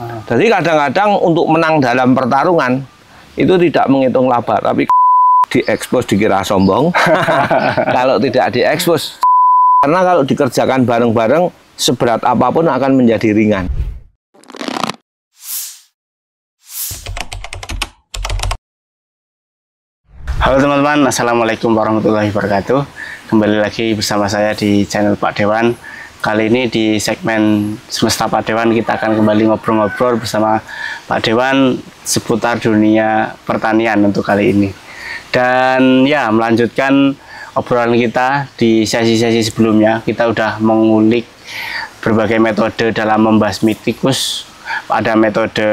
Jadi kadang-kadang untuk menang dalam pertarungan itu tidak menghitung laba, tapi diekspos dikira sombong. Kalau tidak diekspos, karena kalau dikerjakan bareng-bareng, seberat apapun akan menjadi ringan. Halo teman-teman, Assalamualaikum warahmatullahi wabarakatuh. Kembali lagi bersama saya di channel Pak Dewan. Kali ini di segmen Semesta Pak Dewan kita akan kembali ngobrol-ngobrol bersama Pak Dewan seputar dunia pertanian untuk kali ini. Dan ya, melanjutkan obrolan kita di sesi-sesi sebelumnya, kita udah mengulik berbagai metode dalam membasmi tikus. Ada metode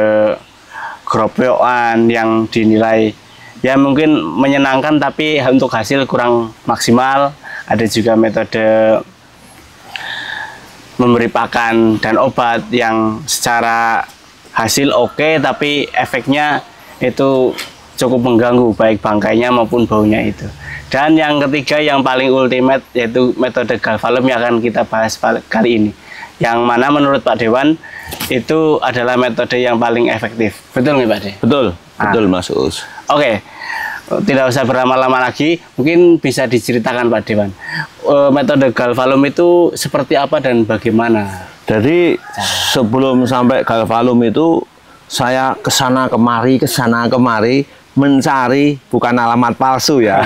keropyokan yang dinilai ya mungkin menyenangkan tapi untuk hasil kurang maksimal. Ada juga metode memberi pakan dan obat yang secara hasil oke, tapi efeknya itu cukup mengganggu baik bangkainya maupun baunya itu. Dan yang ketiga yang paling ultimate yaitu metode Galvalum yang akan kita bahas kali ini, yang mana menurut Pak Dewan itu adalah metode yang paling efektif. Betul nggak Pak De? Betul, betul Mas Uus. Oke, tidak usah berlama-lama lagi, mungkin bisa diceritakan Pak Dewan, metode Galvalum itu seperti apa dan bagaimana? Jadi sebelum sampai Galvalum itu saya kesana kemari mencari, bukan alamat palsu ya,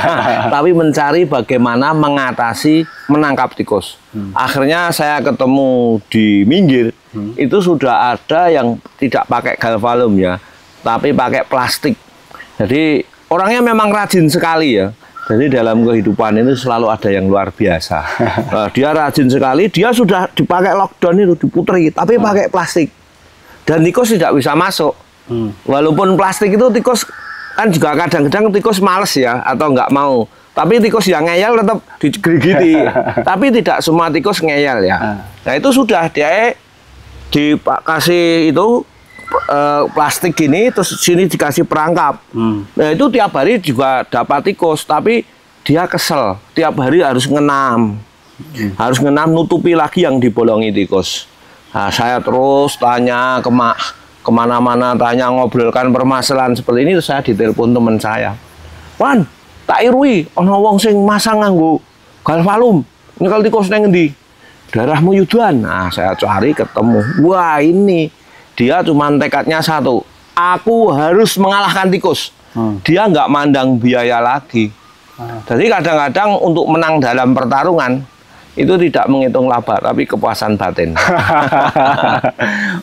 tapi mencari bagaimana mengatasi menangkap tikus. Akhirnya saya ketemu di Minggir, itu sudah ada yang tidak pakai Galvalum ya, tapi pakai plastik. Jadi orangnya memang rajin sekali ya. Jadi dalam kehidupan ini selalu ada yang luar biasa. Nah, dia rajin sekali, dia sudah dipakai lockdown itu, diputeri, tapi pakai plastik. Dan tikus tidak bisa masuk. Walaupun plastik itu tikus, kan juga kadang-kadang tikus males ya, atau nggak mau. Tapi tikus yang ngeyel tetap digigiti. Tapi tidak semua tikus ngeyel ya. Nah itu sudah dia dikasih itu, plastik gini, terus sini dikasih perangkap. Nah itu tiap hari juga dapat tikus, tapi dia kesel. Tiap hari harus ngenam, harus ngenam nutupi lagi yang dibolongi tikus. Nah saya terus tanya kemana-mana, tanya, ngobrolkan permasalahan seperti ini. Terus saya ditelepon teman saya, Wan, tak irui, ono wong sing masang nganggo Galvalum, nyekel tikus nang ngendi? Daerahmu Yudan. Nah saya cari ketemu, wah ini dia cuma tekadnya satu, aku harus mengalahkan tikus. Dia nggak mandang biaya lagi. Jadi kadang-kadang untuk menang dalam pertarungan itu tidak menghitung laba, tapi kepuasan batin.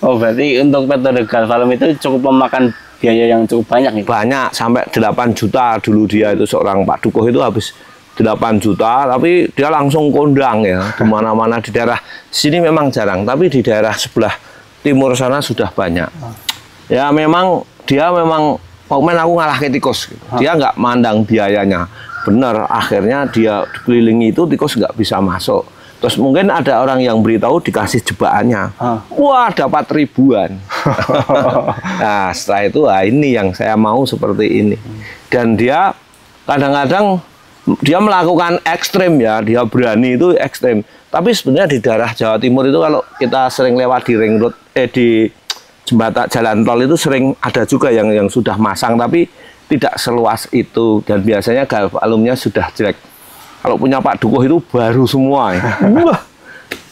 Oh berarti untuk metode Galvalum itu cukup memakan biaya yang cukup banyak nih? Banyak, sampai 8 juta dulu dia itu, seorang Pak Dukuh itu habis 8 juta, tapi dia langsung kondang ya, di mana-mana. Di daerah sini memang jarang, tapi di daerah sebelah timur sana sudah banyak. Ya memang dia memang pokoknya aku ngalah ke tikus. Dia nggak mandang biayanya. Benar, akhirnya dia dikelilingi itu tikus nggak bisa masuk. Terus mungkin ada orang yang beritahu dikasih jebakannya. Wah dapat ribuan. Nah setelah itu ini yang saya mau seperti ini. Dan dia kadang-kadang dia melakukan ekstrem ya, dia berani itu ekstrem. Tapi sebenarnya di daerah Jawa Timur itu kalau kita sering lewat di ring road, di jembatan jalan tol itu sering ada juga yang sudah masang, tapi tidak seluas itu. Dan biasanya Galvalumnya sudah jelek. Kalau punya Pak Dukuh itu baru semua ya. Wah,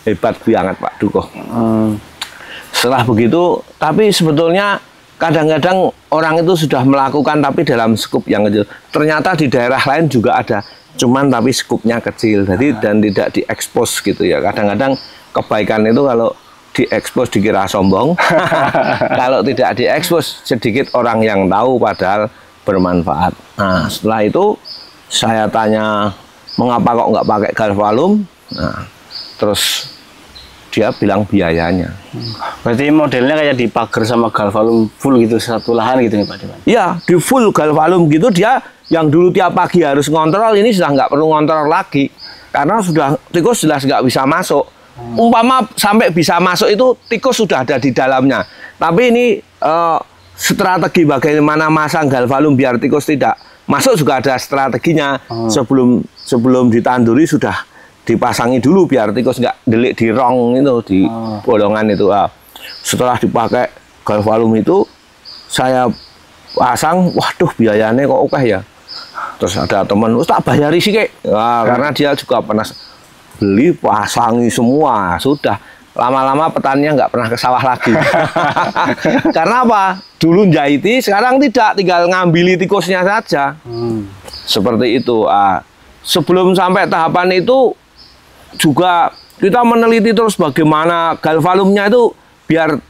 hebat banget Pak Dukuh. Setelah begitu, tapi sebetulnya kadang-kadang orang itu sudah melakukan tapi dalam skup yang kecil. Ternyata di daerah lain juga ada, cuman tapi skupnya kecil, jadi dan tidak diekspos gitu ya. Kadang-kadang kebaikan itu kalau diekspos dikira sombong, kalau tidak diekspos sedikit orang yang tahu padahal bermanfaat. Nah setelah itu saya tanya mengapa kok nggak pakai Galvalum. Nah terus dia bilang biayanya. Berarti modelnya kayak dipagar sama Galvalum full gitu, satu lahan gitu nih Pak Dewan? Iya, di full Galvalum gitu. Dia yang dulu tiap pagi harus ngontrol, ini sudah nggak perlu ngontrol lagi. Karena sudah tikus jelas nggak bisa masuk. Umpama sampai bisa masuk itu tikus sudah ada di dalamnya. Tapi ini strategi bagaimana masang Galvalum biar tikus tidak masuk juga ada strateginya. Sebelum ditanduri sudah dipasangi dulu biar tikus nggak delik di rong itu, di bolongan itu. Setelah dipakai galvalum itu saya pasang, waduh biayanya kok oke ya. Terus ada teman, tak bayari sih kek. Nah, karena dia juga pernah beli, pasangi semua, sudah. Lama-lama petaninya nggak pernah ke sawah lagi. Karena apa? Dulu jahiti, sekarang tidak, tinggal ngambili tikusnya saja. Seperti itu. Sebelum sampai tahapan itu juga kita meneliti terus bagaimana galvalumnya itu biar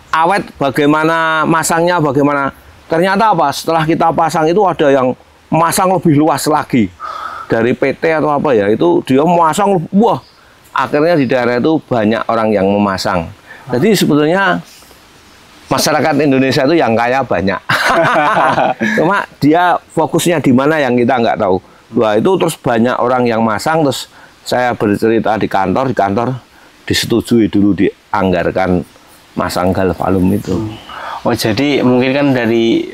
awet, bagaimana masangnya, bagaimana. Ternyata apa? Setelah kita pasang itu ada yang masang lebih luas lagi dari PT atau apa ya, itu dia memasang, wah akhirnya di daerah itu banyak orang yang memasang. Jadi sebetulnya masyarakat Indonesia itu yang kaya banyak. Cuma dia fokusnya di mana yang kita nggak tahu. Wah itu terus banyak orang yang masang, terus saya bercerita di kantor disetujui dulu, dianggarkan masang galvalum itu. Oh jadi mungkin kan dari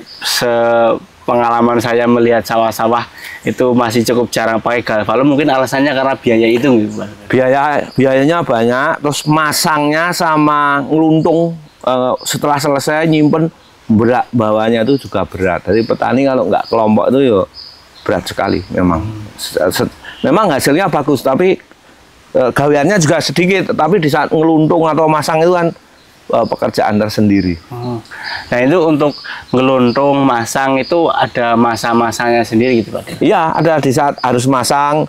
pengalaman saya melihat sawah-sawah itu masih cukup jarang pakai galvalum, mungkin alasannya karena biaya itu gitu, Pak. Biayanya banyak, terus masangnya sama ngeluntung setelah selesai nyimpen berat, bawahnya itu juga berat. Jadi petani kalau nggak kelompok itu ya berat sekali memang. Memang hasilnya bagus, tapi gaweannya juga sedikit, tapi di saat ngeluntung atau masang itu kan pekerjaan tersendiri. Nah itu untuk ngeluntung, masang itu ada masa-masanya sendiri gitu Pak? Iya, ada di saat harus masang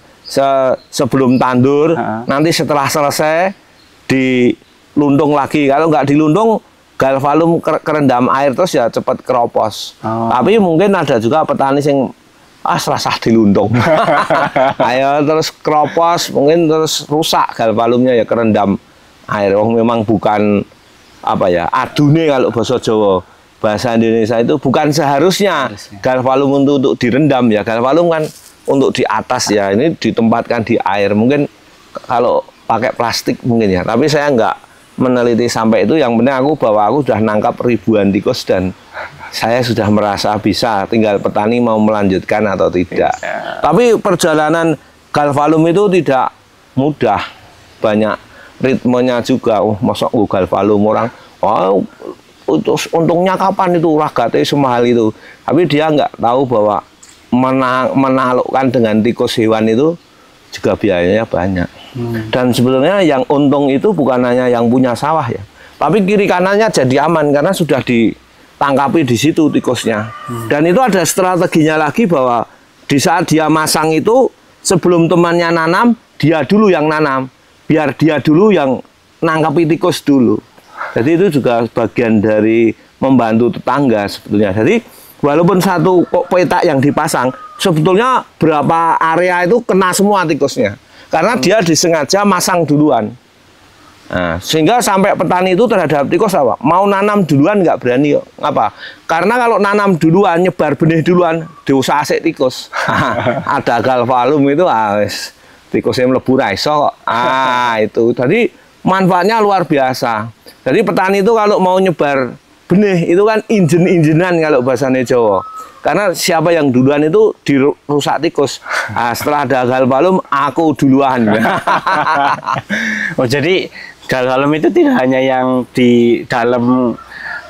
sebelum tandur, nanti setelah selesai diluntung lagi. Kalau nggak diluntung, galvalum kerendam air terus ya cepat keropos. Tapi mungkin ada juga petani yang serasah diluntung. Ayo terus keropos, mungkin terus rusak galvalumnya ya kerendam air. Memang bukan apa ya, adune kalau bahasa Jawa, bahasa Indonesia itu bukan seharusnya galvalum untuk direndam ya. Galvalum kan untuk di atas ya, ini ditempatkan di air. Mungkin kalau pakai plastik mungkin ya, tapi saya nggak meneliti sampai itu. Yang penting aku sudah nangkap ribuan tikus dan saya sudah merasa bisa, tinggal petani mau melanjutkan atau tidak. Tapi perjalanan galvalum itu tidak mudah, banyak ritmenya juga. Masa galvalum orang, untungnya kapan itu ragatnya semahal itu. Tapi dia nggak tahu bahwa menaklukkan dengan tikus hewan itu juga biayanya banyak. Dan sebetulnya yang untung itu bukan hanya yang punya sawah ya, tapi kiri kanannya jadi aman karena sudah ditangkapi di situ tikusnya. Dan itu ada strateginya lagi, bahwa di saat dia masang itu sebelum temannya nanam, dia dulu yang nanam, biar dia dulu yang nangkapi tikus dulu. Jadi itu juga bagian dari membantu tetangga sebetulnya. Jadi walaupun satu petak yang dipasang, sebetulnya berapa area itu kena semua tikusnya. Karena dia disengaja masang duluan. Nah, sehingga sampai petani itu terhadap tikus apa? Mau nanam duluan nggak berani. Apa? Karena kalau nanam duluan, nyebar benih duluan, diusaha asik tikus. Ada galvalum itu, tikusnya mlebu ra iso kok. Itu. Jadi manfaatnya luar biasa. Jadi petani itu kalau mau nyebar benih itu kan injen-injenan kalau bahasanya Jawa. Karena siapa yang duluan itu dirusak tikus. Setelah ada galvalum, aku duluan. Oh jadi galvalum itu tidak hanya yang di dalam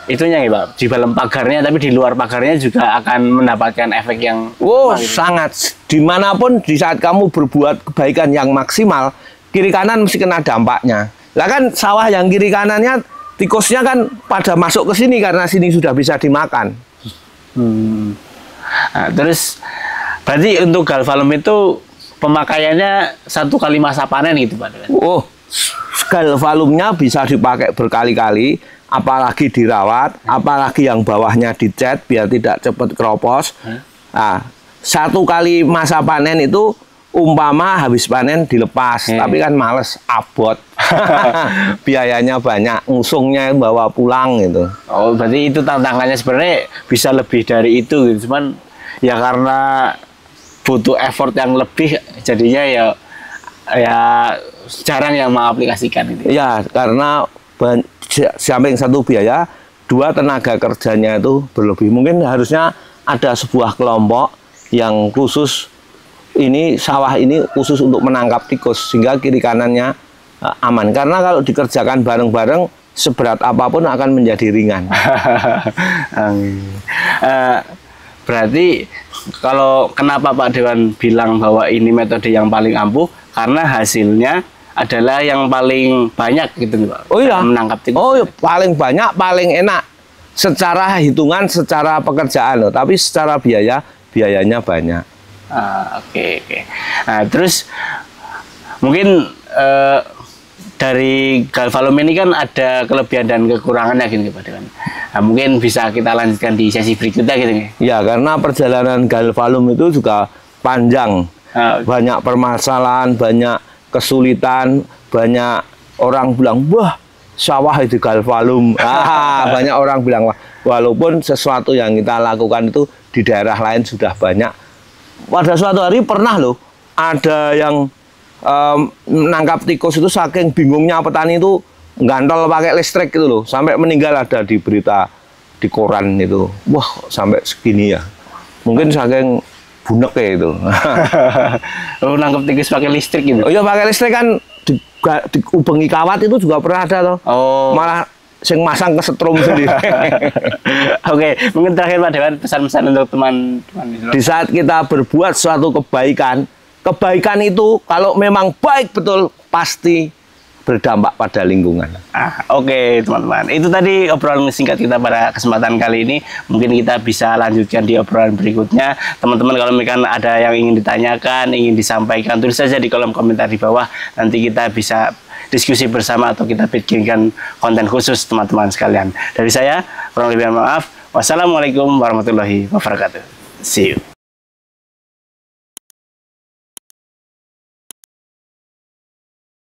itunya ya Pak, di dalam pagarnya, tapi di luar pagarnya juga akan mendapatkan efek yang sangat. Dimanapun di saat kamu berbuat kebaikan yang maksimal, kiri kanan mesti kena dampaknya. Lah kan sawah yang kiri kanannya tikusnya kan pada masuk ke sini karena sini sudah bisa dimakan. Nah, terus berarti untuk galvalum itu pemakaiannya 1 kali masa panen gitu Pak? Galvalumnya bisa dipakai berkali-kali, apalagi dirawat, apalagi yang bawahnya dicat biar tidak cepat keropos. Nah, 1 kali masa panen itu umpama habis panen dilepas, tapi kan males, abot. Biayanya banyak, ngusungnya bawa pulang gitu. Oh, berarti itu tantangannya sebenarnya bisa lebih dari itu gitu. Cuman ya karena butuh effort yang lebih, jadinya ya jarang yang mengaplikasikan itu. Ya, karena samping 1 biaya, 2 tenaga kerjanya itu berlebih. Mungkin harusnya ada sebuah kelompok yang khusus, ini sawah ini khusus untuk menangkap tikus sehingga kiri kanannya aman. Karena kalau dikerjakan bareng-bareng seberat apapun akan menjadi ringan. Berarti kalau kenapa Pak Dewan bilang bahwa ini metode yang paling ampuh, karena hasilnya adalah yang paling banyak gitu Pak. Oh iya, menangkap tikus. Oh iya, paling banyak, paling enak. Secara hitungan, secara pekerjaan loh, tapi secara biayanya banyak. Oke. Nah, terus mungkin dari galvalum ini kan ada kelebihan dan kekurangannya gitu Pak Dewan. Nah, mungkin bisa kita lanjutkan di sesi berikutnya gitu nih. Ya, karena perjalanan galvalum itu juga panjang. Banyak permasalahan, banyak kesulitan, banyak orang bilang, wah sawah itu galvalum. Banyak orang bilang, wah, walaupun sesuatu yang kita lakukan itu di daerah lain sudah banyak. Pada suatu hari pernah loh, ada yang menangkap tikus itu saking bingungnya petani itu gantol pakai listrik gitu loh, sampai meninggal, ada di berita di koran itu. Wah, sampai segini ya. Mungkin saking bunek ya itu. Nangkep tikus pakai listrik gitu. Oh iya, pakai listrik kan diubengi kawat itu juga pernah ada loh. Oh. Malah sing masang kesetrum sendiri. Oke, mungkin terakhir Pak Dewan pesan-pesan untuk teman-teman. Di saat kita berbuat suatu kebaikan itu kalau memang baik betul pasti berdampak pada lingkungan. Oke, teman-teman. Itu tadi obrolan singkat kita pada kesempatan kali ini. Mungkin kita bisa lanjutkan di obrolan berikutnya. Teman-teman kalau misalkan ada yang ingin ditanyakan, ingin disampaikan, tulis saja di kolom komentar di bawah. Nanti kita bisa diskusi bersama atau kita bikinkan konten khusus teman-teman sekalian. Dari saya, kurang lebih maaf. Wassalamualaikum warahmatullahi wabarakatuh. See you.